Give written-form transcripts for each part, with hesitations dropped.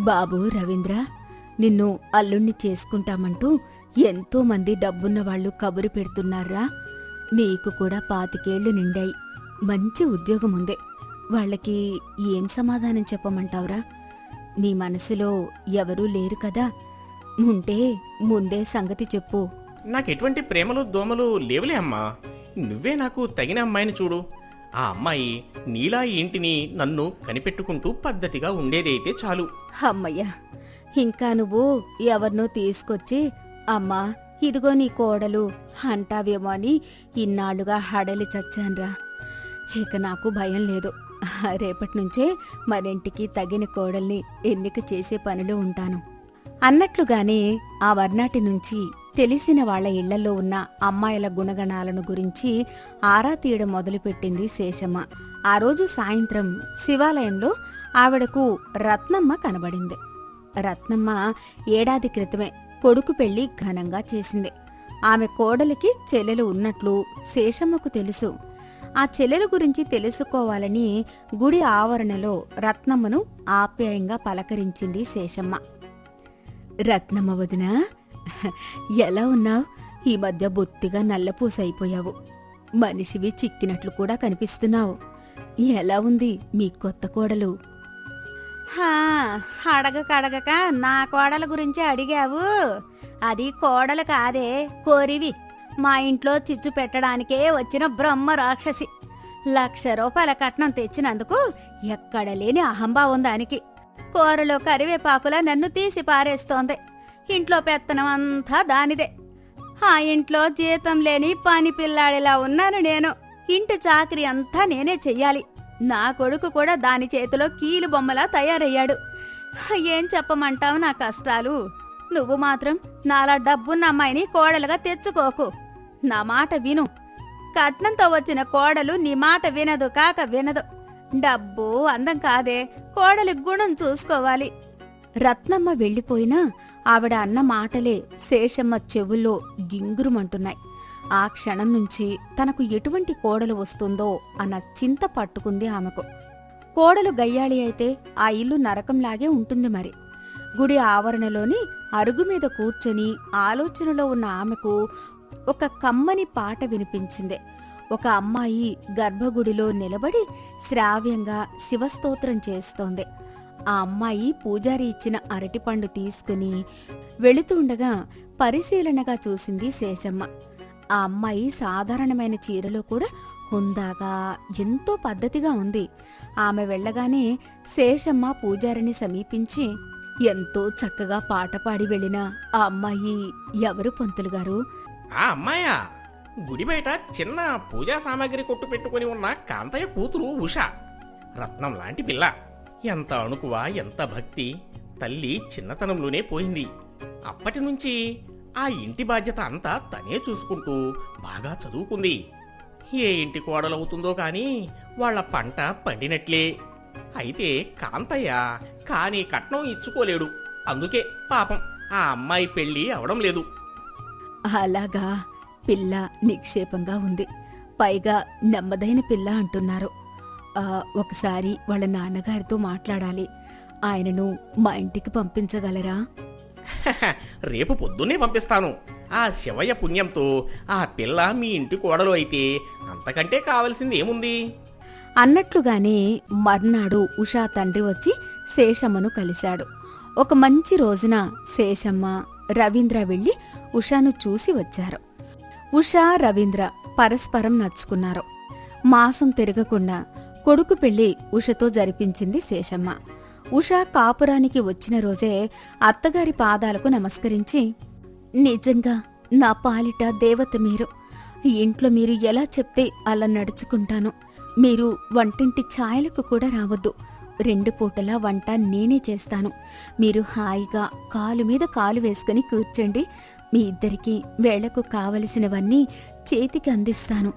బాబూ రవీంద్ర, నిన్ను అల్లుణ్ణి చేసుకుంటామంటూ ఎంతో మంది డబ్బున్న వాళ్ళు కబురు పెడుతున్నారా. నీకు కూడా 25 నిండాయి, మంచి ఉద్యోగముందే. వాళ్ళకి ఏం సమాధానం చెప్పమంటావురా? నీ మనసులో ఎవరూ లేరు కదా, ఉంటే ముందే సంగతి చెప్పు. నాకెటువంటి ప్రేమలు దోమలు లేవులే అమ్మా. నువ్వే నాకు తగిన అమ్మాయిని చూడు. ఆ అమ్మాయి నీలా ఈ ఇంటిని నన్ను కనిపెట్టుకుంటూ పద్ధతిగా ఉండేదైతే చాలు. అమ్మయ్యా, ఇంకా నువ్వు ఎవరినో తీసుకొచ్చి అమ్మా ఇదిగో నీ కోడలు అంటావేమో అని ఇన్నాళ్లుగా హడలి చచ్చాన్రా. ఇక నాకు భయం లేదు. రేపటి నుంచే మరింటికి తగిన కోడల్ని ఎన్నిక చేసే పనిలో ఉంటాను. అన్నట్లుగానే ఆ వర్నాటి నుంచి తెలిసిన వాళ్ల ఇళ్లలో ఉన్న అమ్మాయిల గుణగణాలను గురించి ఆరా తీయడం మొదలుపెట్టింది శేషమ్మ. ఆ రోజు సాయంత్రం శివాలయంలో ఆవిడకు రత్నమ్మ కనబడింది. రత్నమ్మ ఏడాది క్రితమే కొడుకు పెళ్లి ఘనంగా చేసింది. ఆమె కోడలికి చెల్లెలు ఉన్నట్లు శేషమ్మకు తెలుసు. ఆ చెల్లెలు గురించి తెలుసుకోవాలని గుడి ఆవరణలో రత్నమ్మను ఆప్యాయంగా పలకరించింది శేషమ్మ. రత్నమ్మ వదినా, ఎలా ఉన్నావు? ఈ మధ్య బొత్తిగా నల్లపూసైపోయావు. మనిషివి చిక్కినట్లు కూడా కనిపిస్తున్నావు. ఎలా ఉంది మీ కొత్త కోడలు? అడగక నా కోడల గురించి అడిగావు. అది కోడలు కాదే, కోరివి. మా ఇంట్లో చిచ్చు పెట్టడానికే వచ్చిన బ్రహ్మ రాక్షసి. 1,00,000 రూపాయల కట్నం తెచ్చినందుకు ఎక్కడ లేని అహంభావం దానికి. కూరలో కరివేపాకులా నన్ను తీసి పారేస్తోంది. ఇంట్లో పెత్తనం అంతా దానిదే. ఆ ఇంట్లో జీతం లేని పని పిల్లాడిలా ఉన్నాను నేను. ఇంటి చాకరీ అంతా నేనే చెయ్యాలి. నా కొడుకు కూడా దాని చేతిలో కీలు బొమ్మలా తయారయ్యాడు. ఏం చెప్పమంటావు నా కష్టాలు? నువ్వు మాత్రం నాలా డబ్బున్న అమ్మాయిని కోడలుగా తెచ్చుకోకు. నా మాట విను. కట్నంతో వచ్చిన కోడలు నీ మాట వినదు కాక వినదు. డబ్బు అందం కాదే, కోడలి గుణం చూసుకోవాలి. రత్నమ్మ వెళ్ళిపోయినా ఆవిడ అన్న మాటలే శేషమ్మ చెవుల్లో గింగురుమంటున్నాయి. ఆ క్షణం నుంచి తనకు ఎటువంటి కోడలు వస్తుందో అన్న చింత పట్టుకుంది ఆమెకు. కోడలు గయ్యాళి అయితే ఆ ఇల్లు నరకంలాగే ఉంటుంది మరి. గుడి ఆవరణలోని అరుగుమీద కూర్చొని ఆలోచనలో ఉన్న ఆమెకు ఒక కమ్మని పాట వినిపించింది. ఒక అమ్మాయి గర్భగుడిలో నిలబడి శ్రావ్యంగా శివస్తోత్రం చేస్తోంది. ఆ అమ్మాయి పూజారి ఇచ్చిన అరటిపండు తీసుకుని వెళుతుండగా పరిశీలనగా చూసింది శేషమ్మ. ఆ అమ్మాయి సాధారణమైన చీరలో కూడా హుందాగా ఎంతో పద్ధతిగా ఉంది. ఆమె వెళ్ళగానే శేషమ్మ పూజారిని సమీపించి, ఎంతో చక్కగా పాట పాడి వెళ్ళిన ఆ అమ్మాయి ఎవరు పంతులు గారు? ఆ అమ్మాయా? గుడి బయట చిన్న పూజా సామాగ్రి కొట్టు పెట్టుకుని ఉన్న కాంతయ్య కూతురు ఉష. రత్నం లాంటి పిల్ల. ఎంత అణుకువ, ఎంత భక్తి. తల్లి చిన్నతనంలోనే పోయింది. అప్పటి నుంచి ఆ ఇంటి బాధ్యత అంతా తనే చూసుకుంటూ బాగా చదువుకుంది. ఏ ఇంటి కోడలవుతుందో కాని వాళ్ల పంట పండినట్లే. అయితే కాంతయ్య కానీ కట్నం ఇచ్చుకోలేడు. అందుకే పాపం ఆ అమ్మాయి పెళ్లి అవడం లేదు. అలాగా? పిల్ల నిక్షేపంగా ఉంది, పైగా నెమ్మదైన పిల్ల అంటున్నారు. ఒకసారి వాళ్ళ నాన్నగారితో మాట్లాడాలి. ఆయనను మా ఇంటికి పంపించగలరా? రేపు పొద్దున్నే పంపిస్తాను. ఆ శివయ్య పుణ్యంతో ఆ పిల్ల మీ ఇంటి కోడలు అయితే అంతకంటే కావలసింది ఏముంది? అన్నట్లుగానే మర్నాడు ఉషా తండ్రి వచ్చి శేషమ్మను కలిశాడు. ఒక మంచి రోజున శేషమ్మ, రవీంద్ర వెళ్లి ఉషాను చూసి వచ్చారు. ఉషా, రవీంద్ర పరస్పరం నచ్చుకున్నారు. మాసం తిరగకుండా కొడుకు పెళ్లి ఉషతో జరిపించింది శేషమ్మ. ఉష కాపురానికి వచ్చిన రోజే అత్తగారి పాదాలకు నమస్కరించి, నిజంగా నా పాలిట దేవత మీరు. ఇంట్లో మీరు ఎలా చెప్తే అలా నడుచుకుంటాను. మీరు వంటింటి ఛాయలకు కూడా రావద్దు. 2 పూటలా వంట నేనే చేస్తాను. మీరు హాయిగా కాలు మీద కాలు వేసుకుని కూర్చోండి. మీ ఇద్దరికీ వేళకు కావలసినవన్నీ చేతికి అందిస్తాను.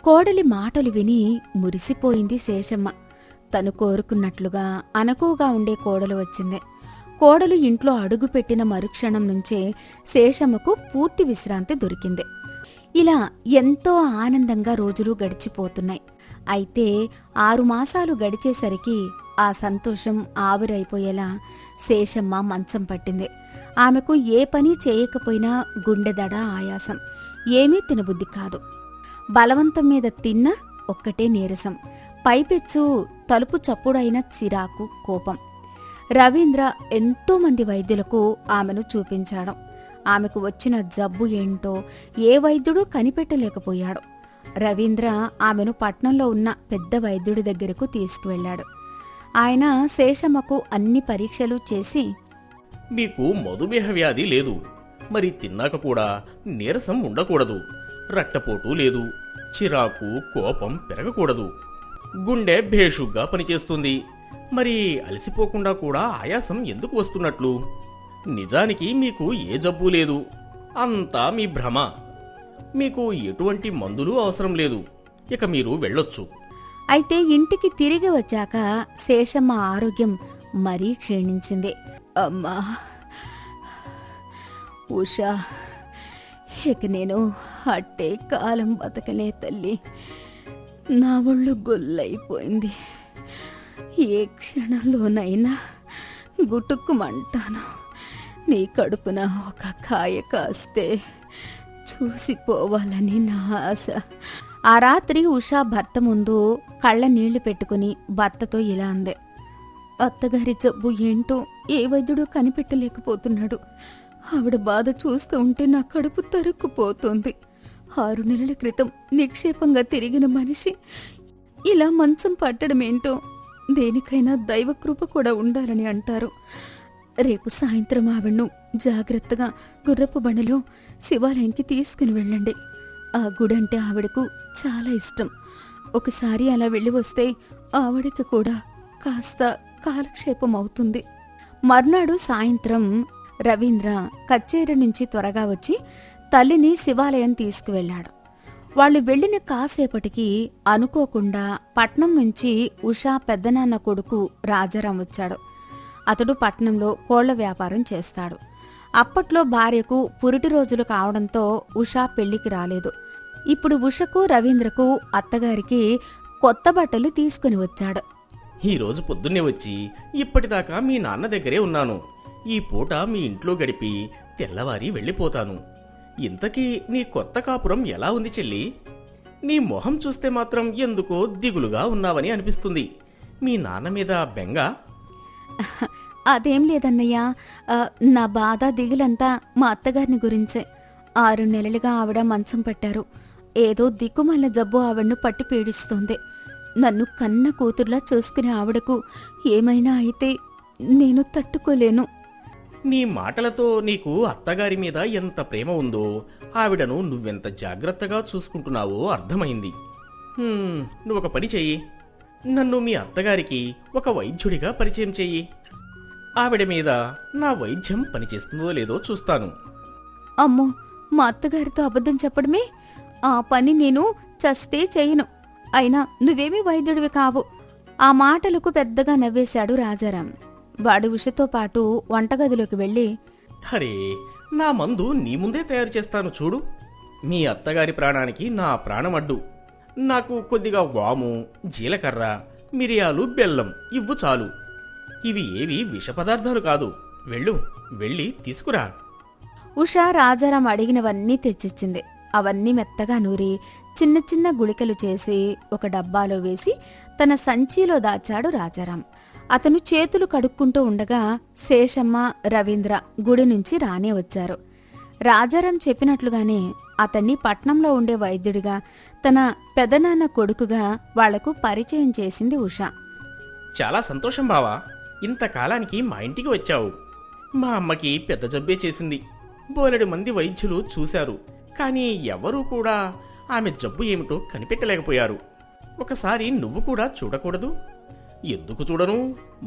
కోడలి మాటలు విని మురిసిపోయింది శేషమ్మ. తను కోరుకున్నట్లుగా అనకువగా ఉండే కోడలు వచ్చింది. కోడలు ఇంట్లో అడుగుపెట్టిన మరుక్షణం నుంచే శేషమ్మకు పూర్తి విశ్రాంతి దొరికింది. ఇలా ఎంతో ఆనందంగా రోజులు గడిచిపోతున్నాయి. అయితే 6 మాసాలు గడిచేసరికి ఆ సంతోషం ఆవిరైపోయేలా శేషమ్మ మంచం పట్టింది. ఆమెకు ఏ పని చేయకపోయినా గుండెదడ, ఆయాసం, ఏమీ తినబుద్ధి కాదు. బలవంతం మీద తిన్న ఒక్కటే నీరసం, పైపెచ్చు తలుపు చప్పుడైన చిరాకు, కోపం. రవీంద్ర ఎంతోమంది వైద్యులకు ఆమెను చూపించాడు. ఆమెకు వచ్చిన జబ్బు ఏంటో ఏ వైద్యుడూ కనిపెట్టలేకపోయాడు. రవీంద్ర ఆమెను పట్నంలో ఉన్న పెద్ద వైద్యుడి దగ్గరకు తీసుకువెళ్లాడు. ఆయన శేషమ్మకు అన్ని పరీక్షలు చేసి, మీకు మధుమేహ వ్యాధి లేదు, మరి తిన్నాక కూడా నీరసం ఉండకూడదు, రక్తపోటు లేదు, చిరాకు, కోపం పెరగకూడదు, గుండె భేషుగ్గా పనిచేస్తుంది, మరి అలసిపోకుండా కూడా ఆయాసం ఎందుకు వస్తున్నట్లు? నిజానికి మీకు ఏ జబ్బు లేదు, అంతా మీ భ్రమ, మీకు ఎటువంటి మందులు అవసరం లేదు, ఇక మీరు వెళ్ళొచ్చు. అయితే ఇంటికి తిరిగి వచ్చాక శేషమ్మ ఆరోగ్యం మరీ క్షీణించింది. అమ్మా ఉషా, ఇక నేను అట్టే కాలం బతకలే తల్లి. నా ఒళ్ళు గొల్లైపోయింది. ఏ క్షణంలోనైనా గుటుక్కుమంటాను. నీ కడుపున ఒక కాయ కాస్తే చూసిపోవాలని నా ఆశ. ఆ రాత్రి ఉషా భర్త ముందు కళ్ళ నీళ్లు పెట్టుకుని భర్తతో ఇలా అందే. అత్తగారి జబ్బు ఏంటో ఏ వైద్యుడు కనిపెట్టలేకపోతున్నాడు. ఆవిడ బాధ చూస్తూ ఉంటే నా కడుపు తరుక్కుపోతోంది. 6 నెలల క్రితం నిక్షేపంగా తిరిగిన మనిషి ఇలా మంచం పట్టడమేంటో. దేనికైనా దైవకృప కూడా ఉండాలని అంటారు. రేపు సాయంత్రం ఆవిడను జాగ్రత్తగా గుర్రపు బండిలో శివాలయానికి తీసుకుని వెళ్ళండి. ఆ గుడంటే ఆవిడకు చాలా ఇష్టం. ఒకసారి అలా వెళ్ళి వస్తే ఆవిడకి కూడా కాస్త కాలక్షేపం అవుతుంది. మర్నాడు సాయంత్రం రవీంద్ర కచేరీ నుంచి త్వరగా వచ్చి తల్లిని శివాలయం తీసుకువెళ్లాడు. వాళ్ళు వెళ్లిన కాసేపటికి అనుకోకుండా పట్నం నుంచి ఉషా పెద్దనాన్న కొడుకు రాజారాం వచ్చాడు. అతడు పట్నంలో కోళ్ల వ్యాపారం చేస్తాడు. అప్పట్లో భార్యకు పురిటి రోజులు కావడంతో ఉషా పెళ్లికి రాలేదు. ఇప్పుడు ఉషకు, రవీంద్రకు అత్తగారికి కొత్త బట్టలు తీసుకుని వచ్చాడు. ఈరోజు పొద్దున్నే వచ్చి ఇప్పటిదాకా మీ నాన్న దగ్గరే ఉన్నాను. ఈ పూట మీ ఇంట్లో గడిపి తెల్లవారి వెళ్ళిపోతాను. ఇంతకీ నీ కొత్త కాపురం ఎలా ఉంది చెల్లి? నీ మొహం చూస్తే మాత్రం ఎందుకో దిగులుగా ఉన్నావని అనిపిస్తుంది. మీ నాన్న మీద బెంగ? అదేం లేదన్నయ్యా. నా బాధ దిగులంతా మా అత్తగారిని గురించే. 6 నెలలుగా ఆవిడ మంచం పట్టారు. ఏదో దిక్కుమాల జబ్బు ఆవిడను పట్టి పీడిస్తోంది. నన్ను కన్న కూతుర్లా చూసుకునే ఆవిడకు ఏమైనా అయితే నేను తట్టుకోలేను. నీ మాటలతో నీకు అత్తగారి మీద ఎంత ప్రేమ ఉందో, ఆవిడను నువ్వెంత జాగ్రత్తగా చూసుకుంటున్నావో అర్థమైంది. నువ్వొక పని చెయ్యి. నన్ను మీ అత్తగారికి ఒక వైద్యుడిగా పరిచయం చెయ్యి. ఆవిడ మీద నా వైద్యం పనిచేస్తుందో లేదో చూస్తాను. అమ్మో, మా అత్తగారితో అబద్ధం చెప్పడమే. ఆ పని నేను చస్తే చెయ్యను. అయినా నువ్వేమీ వైద్యుడివి కావు. ఆ మాటలకు పెద్దగా నవ్వేశాడు రాజారాం. వాడు ఉషతో పాటు వంటగదిలోకి వెళ్ళి, అరే, నా మందు నీ ముందే తయారు చేస్తాను చూడు. మీ అత్తగారి ప్రాణానికి నా ప్రాణమడ్డు. నాకు కొద్దిగా వాము, జీలకర్ర, మిరియాలు, బెల్లం ఇవ్వు చాలు. ఇవి ఏవి విష పదార్థాలు కాదు. వెళ్ళి తీసుకురా. ఉష రాజారాం అడిగినవన్నీ తెచ్చిచ్చింది. అవన్నీ మెత్తగా నూరి చిన్న చిన్న గుళికలు చేసి ఒక డబ్బాలో వేసి తన సంచిలో దాచాడు రాజారాం. అతను చేతులు కడుక్కుంటూ ఉండగా శేషమ్మ, రవీంద్ర గుడి నుంచి రానే వచ్చారు. రాజారాం చెప్పినట్లుగానే అతన్ని పట్నంలో ఉండే వైద్యుడిగా, తన పెదనాన్న కొడుకుగా వాళ్లకు పరిచయం చేసింది ఉష. చాలా సంతోషం బావా, ఇంతకాలానికి మా ఇంటికి వచ్చావు. మా అమ్మకి పెద్ద జబ్బే చేసింది. బోలెడు మంది వైద్యులు చూశారు, కానీ ఎవరూ కూడా ఆమె జబ్బు ఏమిటో కనిపెట్టలేకపోయారు. ఒకసారి నువ్వు కూడా చూడకూడదు? ఎందుకు చూడను?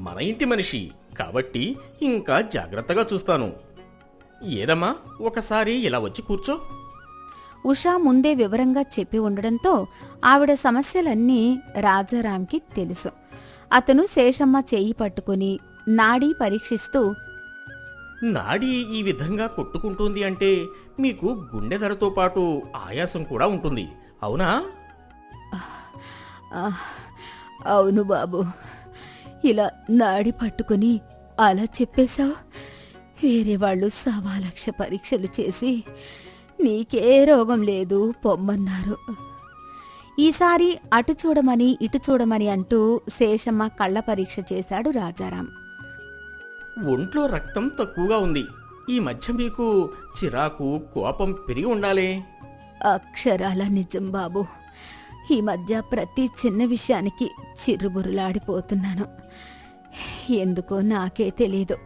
మన ఇంటి మనిషి కాబట్టి ఇంకా జాగ్రత్తగా చూస్తాను. ఏదమ్మా, ఒకసారి ఇలా వచ్చి కూర్చో. ఉషా ముందే వివరంగా చెప్పి ఉండడంతో ఆవిడ సమస్యలన్నీ రాజారాంకి తెలుసు. అతను శేషమ్మ చేయి పట్టుకుని నాడీ పరీక్షిస్తూ, నాడి ఈ విధంగా కొట్టుకుంటుంది అంటే మీకు గుండె దడతో పాటు ఆయాసం కూడా ఉంటుంది, అవునా? ఆహ్, అవును బాబు, ఇలా నాడి పట్టుకుని అలా చెప్పేశావు. వేరే వాళ్ళు 1,00,000 పరీక్షలు చేసి నీకే రోగం లేదు పొమ్మన్నారు. ఈసారి అటు చూడమని ఇటు చూడమని అంటూ శేషమ్మ కళ్ళ పరీక్ష చేశాడు రాజారాం. ఒంట్లో రక్తం తక్కువగా ఉంది. ఈ మధ్య మీకు చిరాకు కోపం పెరిగి ఉండాలే. అక్షరాల నిజం బాబు. ఈ మధ్య ప్రతి చిన్న విషయానికి చిరుబురులాడిపోతున్నాను. ఎందుకో నాకే తెలీదు.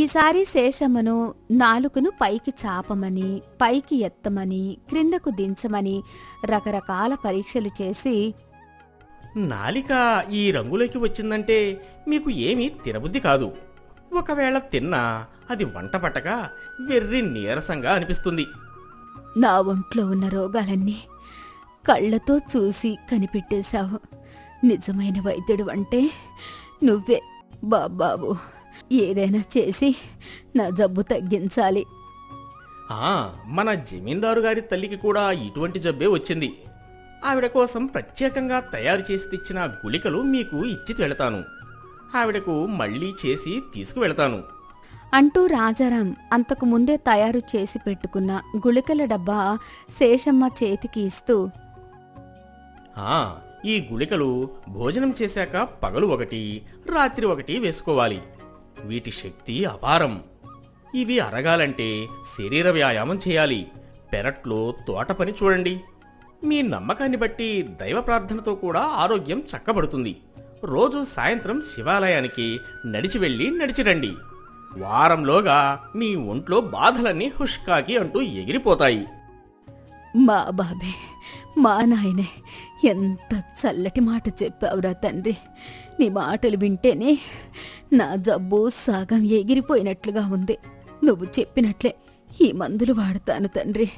ఈసారి శేషమ్మను నాలుకను పైకి చాపమని, పైకి ఎత్తమని, క్రిందకు దించమని రకరకాల పరీక్షలు చేసి, నాలిక ఈ రంగులోకి వచ్చిందంటే మీకు ఏమీ తినబుద్ధి కాదు. ఒకవేళ తిన్నా అది వంట పట్టక వెర్రి నీరసంగా అనిపిస్తుంది. నా ఒంట్లో ఉన్న రోగాలన్నీ కళ్ళతో చూసి కనిపెట్టేశావు. నిజమైన వైద్యుడు అంటే నువ్వే బాబాబు. ఏదైనా చేసి నా జబ్బు తగ్గించాలి. మన జమీందారు గారి తల్లికి కూడా ఇటువంటి జబ్బే వచ్చింది. ఆవిడ కోసం ప్రత్యేకంగా తయారు చేసి తెచ్చిన గుళికలు మీకు ఇచ్చి వెళతాను. ఆవిడకు మళ్ళీ చేసి తీసుకువెళతాను అంటూ రాజారాం అంతకు ముందే తయారు చేసి పెట్టుకున్న గుళికల డబ్బా శేషమ్మ చేతికి ఇస్తూ, ఈ గుళికలు భోజనం చేశాక పగలు 1, రాత్రి 1 వేసుకోవాలి. వీటి శక్తి అపారం. ఇవి అరగాలంటే శరీర వ్యాయామం చేయాలి. పెరట్లో తోట పని చూడండి. మీ నమ్మకాన్ని బట్టి దైవ ప్రార్థనతో కూడా ఆరోగ్యం చక్కబడుతుంది. రోజు సాయంత్రం శివాలయానికి నడిచి వెళ్ళి నడిచి రండి. వారంలోగా మీ ఒంట్లో బాధలన్నీ హుష్కాకి అంటూ ఎగిరిపోతాయి. మా బాబే, మా నాయనే, ఎంత చల్లటి మాట చెప్పావురా తండ్రి. నీ మాటలు వింటేనే నా జబ్బు సగం ఎగిరిపోయినట్లుగా ఉంది. నువ్వు చెప్పినట్లే ఈ మందులు వాడతాను తండ్రి.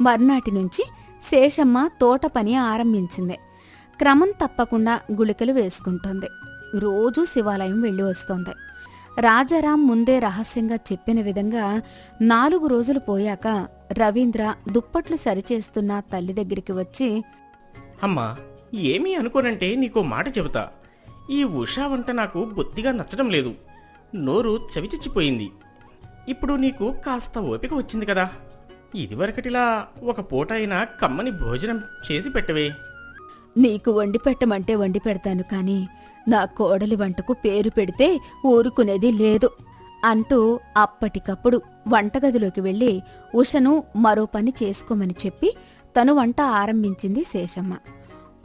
మర్నాటి నుంచి శేషమ్మ తోట పని ఆరంభించింది. క్రమం తప్పకుండా గుళికలు వేసుకుంటోంది. రోజూ శివాలయం వెళ్ళి వస్తోంది. రాజారాం ముందే రహస్యంగా చెప్పిన విధంగా 4 రోజులు పోయాక రవీంద్ర దుప్పట్లు సరిచేస్తున్న తల్లి దగ్గరికి వచ్చి, అమ్మా, ఏమీ అనుకోనంటే నీకో మాట చెబుతా. ఈ ఉషా వంట నాకు బొత్తిగా నచ్చడం లేదు. నోరు చవిచచ్చిపోయింది. ఇప్పుడు నీకు కాస్త ఓపిక వచ్చింది కదా. ఇదివరకటిలా ఒక పూట అయినా కమ్మని భోజనం చేసి పెట్టవే. నీకు వండి పెట్టమంటే వండి పెడతాను, కాని నా కోడలి వంటకు పేరు పెడితే ఊరుకునేది లేదు అంటూ అప్పటికప్పుడు వంటగదిలోకి వెళ్లి ఉషను మరో పని చేసుకోమని చెప్పి తను వంట ఆరంభించింది శేషమ్మ.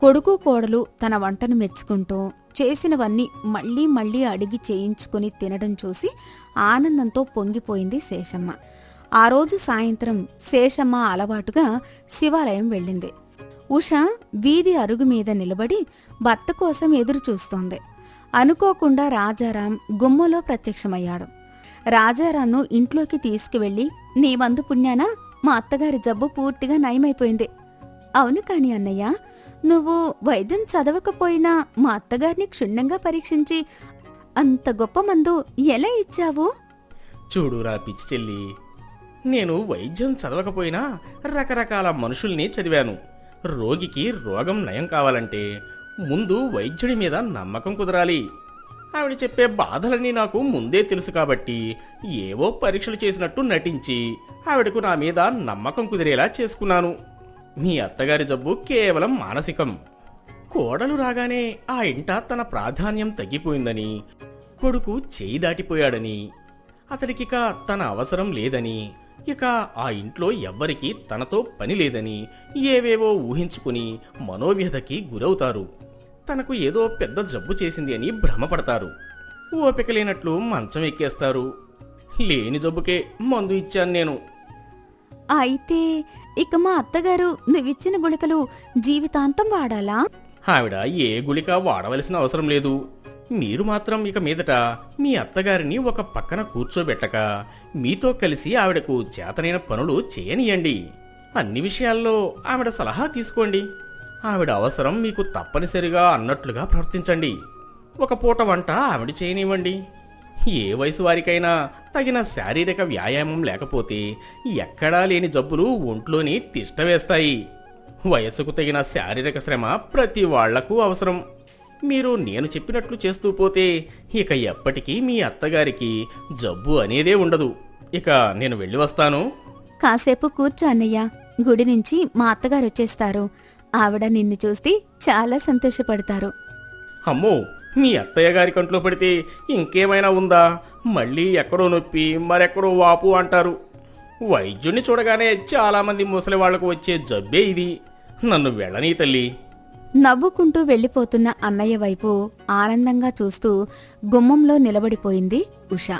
కొడుకు కోడలు తన వంటను మెచ్చుకుంటూ చేసినవన్నీ మళ్లీ మళ్లీ అడిగి చేయించుకుని తినడం చూసి ఆనందంతో పొంగిపోయింది శేషమ్మ. ఆ రోజు సాయంత్రం శేషమ్మ అలవాటుగా శివాలయం వెళ్ళింది. ఉష వీధి అరుగు మీద నిలబడి భర్త కోసం ఎదురు చూస్తోంది. అనుకోకుండా రాజారాం గుమ్మలో ప్రత్యక్షమయ్యాడు. రాజారాంను ఇంట్లోకి తీసుకువెళ్లి, నీ వందు పుణ్యాన మా అత్తగారి జబ్బు పూర్తిగా నయమైపోయింది. అవును కాని అన్నయ్య, నువ్వు వైద్యం చదవకపోయినా మా అత్తగారిని క్షుణ్ణంగా పరీక్షించి అంత గొప్ప మందు ఎలా ఇచ్చావు? చూడురా పిచ్చి చెల్లి, నేను వైద్యం చదవకపోయినా రకరకాల మనుషుల్ని చదివాను. రోగికి రోగం నయం కావాలంటే ముందు వైద్యుడి మీద నమ్మకం కుదరాలి. ఆవిడ చెప్పే బాధలన్నీ నాకు ముందే తెలుసు కాబట్టి ఏవో పరీక్షలు చేసినట్టు నటించి ఆవిడకు నా మీద నమ్మకం కుదిరేలా చేసుకున్నాను. మీ అత్తగారి జబ్బు కేవలం మానసికం. కోడలు రాగానే ఆ ఇంట తన ప్రాధాన్యం తగ్గిపోయిందని, కొడుకు చేయి దాటిపోయాడని, అతడికిక తన అవసరం లేదని, ఇక ఆ ఇంట్లో ఎవ్వరికీ తనతో పని లేదని ఏవేవో ఊహించుకుని మనోవ్యధకి గురవుతారు. తనకు ఏదో పెద్ద జబ్బు చేసింది అని భ్రమపడతారు. ఓపిక లేనట్లు మంచం ఎక్కేస్తారు. లేని జబ్బుకే మందు ఇచ్చాను నేను. అయితే ఇక మా అత్తగారు నువ్విచ్చిన గుళికలు జీవితాంతం వాడాలా? ఆవిడ ఏ గుళిక వాడవలసిన అవసరం లేదు. మీరు మాత్రం ఇక మీదట మీ అత్తగారిని ఒక పక్కన కూర్చోబెట్టక మీతో కలిసి ఆవిడకు చేతనైన పనులు చేయనియండి. అన్ని విషయాల్లో ఆవిడ సలహా తీసుకోండి. ఆవిడ అవసరం మీకు తప్పనిసరిగా అన్నట్లుగా ప్రవర్తించండి. ఒక పూట వంట ఆవిడ చేయనివ్వండి. ఏ వయసు వారికైనా తగిన శారీరక వ్యాయామం లేకపోతే ఎక్కడా లేని జబ్బులు ఒంట్లోని తిష్టవేస్తాయి. వయస్సుకు తగిన శారీరక శ్రమ ప్రతి వాళ్లకు అవసరం. మీరు నేను చెప్పినట్లు చేస్తూ పోతే ఇక ఎప్పటికీ మీ అత్తగారికి జబ్బు అనేదే ఉండదు. ఇక నేను వెళ్ళి వస్తాను. కాసేపు కూర్చో అన్నయ్య, గుడి నుంచి మా అత్తగారు వచ్చేస్తారు. ఆవిడ నిన్ను చూసి చాలా సంతోషపడతారు. అమ్మో, మీ అత్తయ్య గారి కంట్లో పడితే ఇంకేమైనా ఉందా? మళ్ళీ ఎక్కడో నొప్పి మరెక్కడో వాపు అంటారు. వైద్యుణ్ణి చూడగానే చాలామంది ముసలి వాళ్లకు వచ్చే జబ్బే ఇది. నన్ను వెళ్ళనీ తల్లి. నవ్వుకుంటూ వెళ్ళిపోతున్న అన్నయ్య వైపు ఆనందంగా చూస్తూ గుమ్మంలో నిలబడిపోయింది ఉష.